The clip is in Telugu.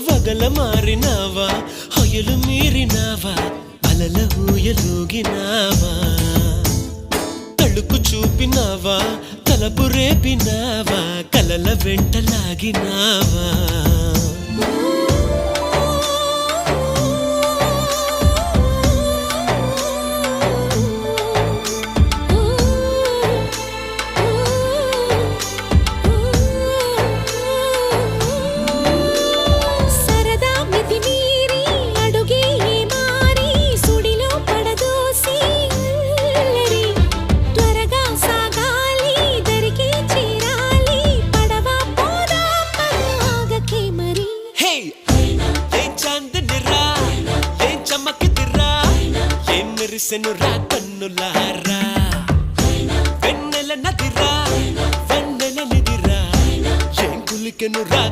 వగల మారినావా హొయలు మీరినావా అలల ఊయలూగినావా తళుకు చూపినావా తలపు రేపినావా కలల వెంటలాగినావా మెరిసెనురా కన్నులారా వెన్నెల నదిరా వెన్నెల నిదిరా ఏం కులికెనురా